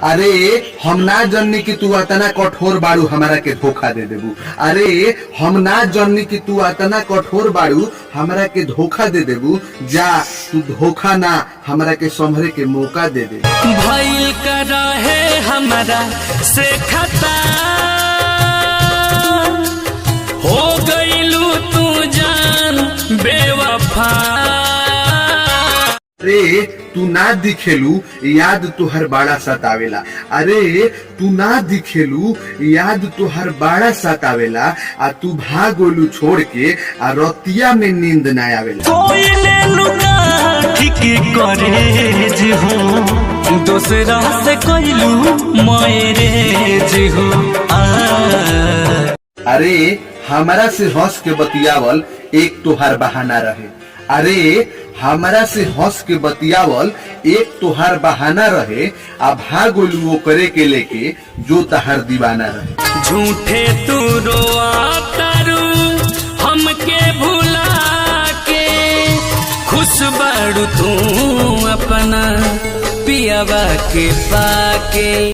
अरे हम ना जाननी कि तू अतना कठोर बाड़ू हमारा के धोखा दे देबू। अरे हम ना जाननी कि तू अतना कठोर बाड़ू हमारा के धोखा दे देबू। जा तू धोखा ना हमरा के संभरे के मौका दे दे। भइल कर रहे हमारा से खता हो गइलू तू जान बेवफा। अरे तू ना दिखेलू याद तुहर बड़ा सतावेला। अरे तू ना दिखेलू याद तुहर बड़ा सतावेला। आ तू भागोलू छोड़ के आ रतिया में नींद ना आवेला। कोई ले लुका ठीक करेज हो दूसरा से कोइलू मैरेज हो। अरे हमारा से हंस के बतियावल एक तोहार बहाना रहे। अरे हमारा से हंस के बतियावल एक तोहार बहाना रहे। आ भागोलू वो करे के लेके जो तहार दीवाना रहे। झूठे तू रोआ तारू हमके भुला के खुश बाड़ू तू अपना पियावा के पाके।